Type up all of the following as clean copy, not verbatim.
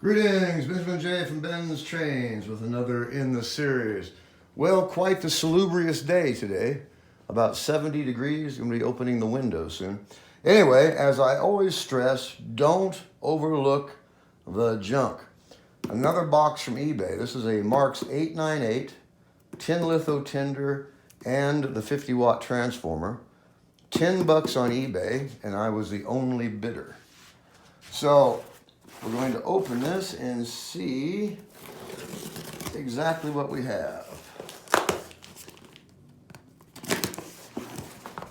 Greetings, Benjamin J from BENZTRAINZ with another in the series. Well, quite the salubrious day today. About 70 degrees, going to be opening the window soon. Anyway, as I always stress, don't overlook the junk. Another box from eBay. This is a Marx 898, tin litho tinder, and the 50-watt transformer. $10 on eBay, and I was the only bidder. So we're going to open this and see exactly what we have.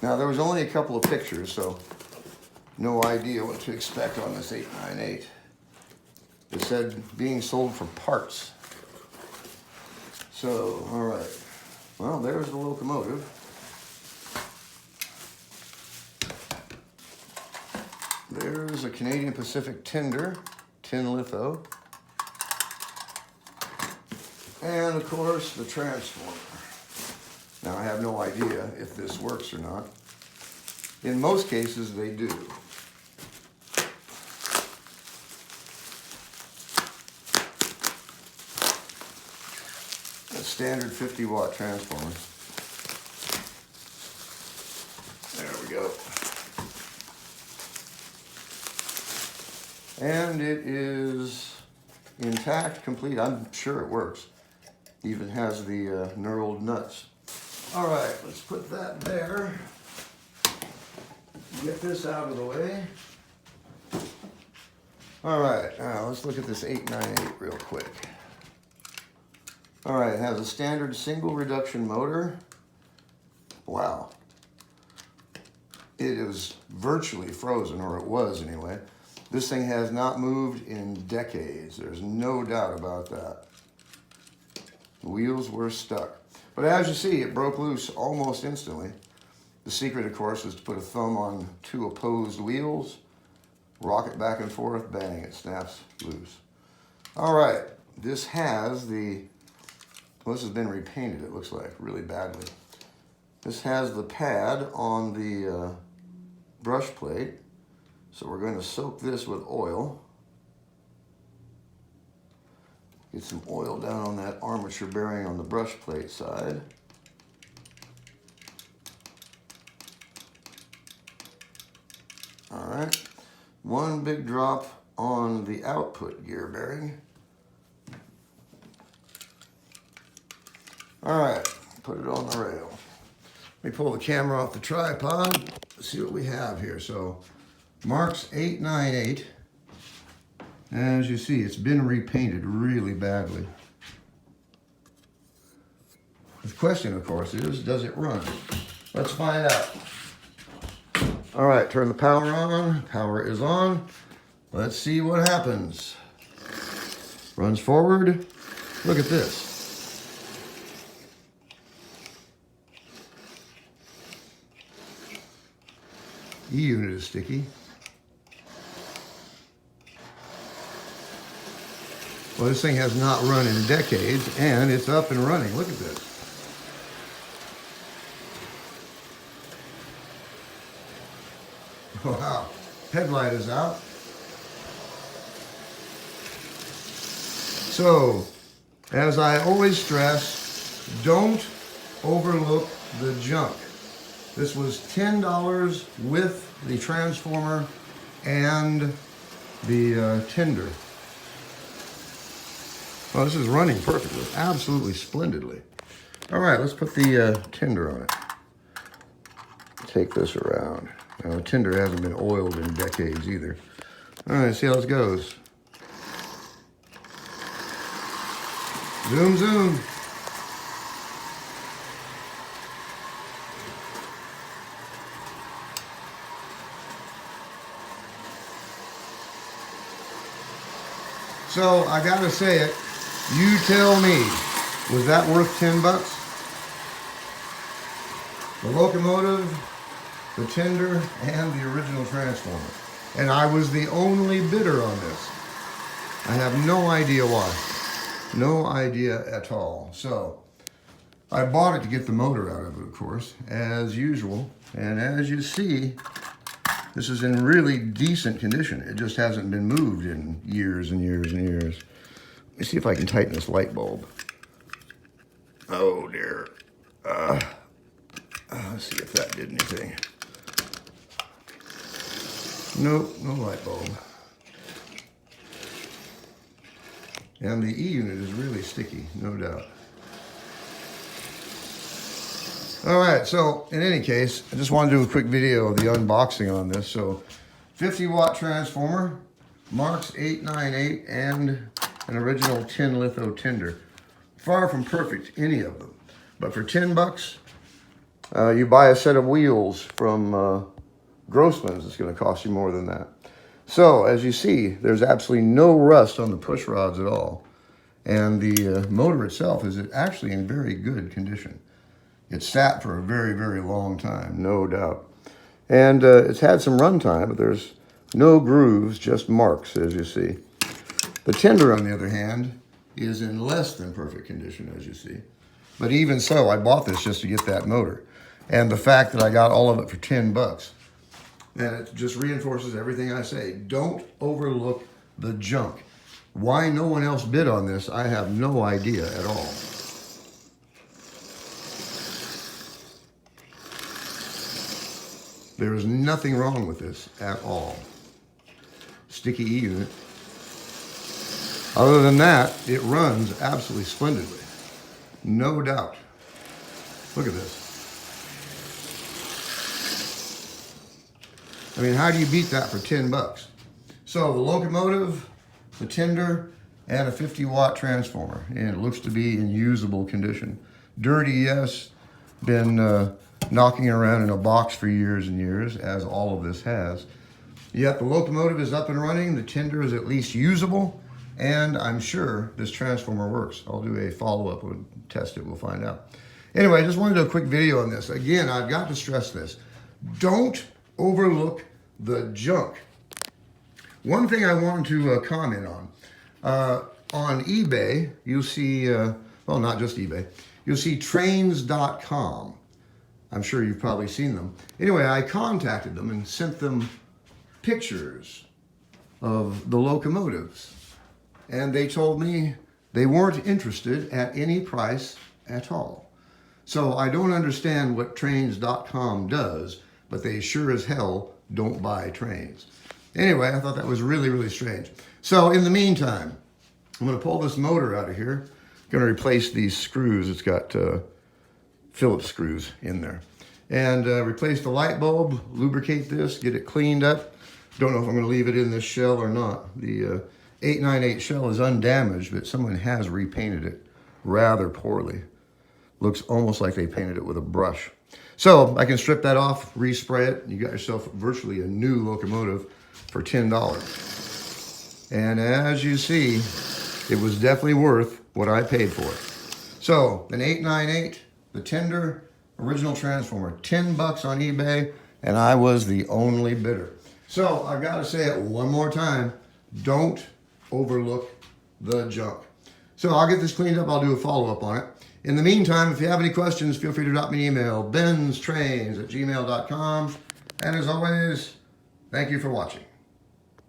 Now, there was only a couple of pictures, so no idea what to expect on this 898. It said being sold for parts. So, all right. Well, there's the locomotive. There's a Canadian Pacific tinder, tin litho. And of course, the transformer. Now, I have no idea if this works or not. In most cases, they do. A standard 50-watt transformer. There we go. And it is intact, complete. I'm sure it works. Even has the knurled nuts. All right, let's put that there. Get this out of the way. All right, now let's look at this 898 real quick. All right, it has a standard single reduction motor. Wow. It is virtually frozen, or it was anyway. This thing has not moved in decades. There's no doubt about that. The wheels were stuck. But as you see, it broke loose almost instantly. The secret, of course, is to put a thumb on two opposed wheels, rock it back and forth, bang, it snaps loose. All right, this has the, well, this has been repainted, it looks like, really badly. This has the pad on the brush plate. So we're going to soak this with oil. Get some oil down on that armature bearing on the brush plate side. All right. One big drop on the output gear bearing. All right, put it on the rail. Let me pull the camera off the tripod. Let's see what we have here. So Marx 898. As you see, it's been repainted really badly. The question, of course, is, does it run? Let's find out. All right, turn the power on. Power is on. Let's see what happens. Runs forward. Look at this. E-unit is sticky. Well, this thing has not run in decades, and it's up and running. Look at this. Wow. Headlight is out. So, as I always stress, don't overlook the junk. This was $10 with the transformer and the tinder. Oh, this is running perfectly, absolutely splendidly. All right, let's put the tinder on it. Take this around. Now, the tinder hasn't been oiled in decades either. All right, see how this goes. Zoom, zoom. So, I gotta say it. You tell me, was that worth $10? The locomotive, the tinder, and the original transformer. And I was the only bidder on this. I have no idea why. No idea at all. So, I bought it to get the motor out of it, of course, as usual. And as you see, This is in really decent condition. It just hasn't been moved in years and years and years. Let me see if I can tighten this light bulb. Oh dear. Let's see if that did anything. Nope, no light bulb. And the E unit is really sticky, no doubt. All right, so in any case, I just want to do a quick video of the unboxing on this. So 50-watt transformer, Marx 898, and an original tin litho tender. Far from perfect, any of them. But for 10 bucks, you buy a set of wheels from Grossman's. It's going to cost you more than that. So as you see, there's absolutely no rust on the push rods at all. And the motor itself is actually in very good condition. It sat for a very, very long time, no doubt. And it's had some run time, but there's no grooves, just marks, as you see. The tender, on the other hand, is in less than perfect condition, as you see. But even so, I bought this just to get that motor. And the fact that I got all of it for 10 bucks, and it just reinforces everything I say. Don't overlook the junk. Why no one else bid on this, I have no idea at all. There is nothing wrong with this at all. Sticky E unit. Other than that, it runs absolutely splendidly. No doubt. Look at this. I mean, how do you beat that for 10 bucks? So the locomotive, the tender, and a 50-watt transformer. And it looks to be in usable condition. Dirty, yes. Been knocking around in a box for years and years, as all of this has. Yet the locomotive is up and running, the tender is at least usable, and I'm sure this transformer works. I'll do a follow-up and test it, we'll find out. Anyway, I just wanted to do a quick video on this. Again, I've got to stress this. Don't overlook the junk. One thing I wanted to comment on eBay, you'll see, well, not just eBay, you'll see trains.com. I'm sure you've probably seen them. Anyway, I contacted them and sent them pictures of the locomotives. And they told me they weren't interested at any price at all. So I don't understand what trains.com does, but they sure as hell don't buy trains. Anyway, I thought that was really, really strange. So in the meantime, I'm going to pull this motor out of here. I'm going to replace these screws. It's got Phillips screws in there. And replace the light bulb, lubricate this, get it cleaned up. Don't know if I'm going to leave it in this shell or not. The 898 shell is undamaged, but someone has repainted it rather poorly. Looks almost like they painted it with a brush. So I can strip that off, respray it, and you got yourself virtually a new locomotive for $10. And as you see, it was definitely worth what I paid for it. So an 898, the tender, original transformer, 10 bucks on eBay, and I was the only bidder. So I've got to say it one more time, don't overlook the junk. So I'll get this cleaned up, I'll do a follow-up on it. In the meantime, if you have any questions, feel free to drop me an email, BENZTRAINZ@gmail.com. And as always, thank you for watching.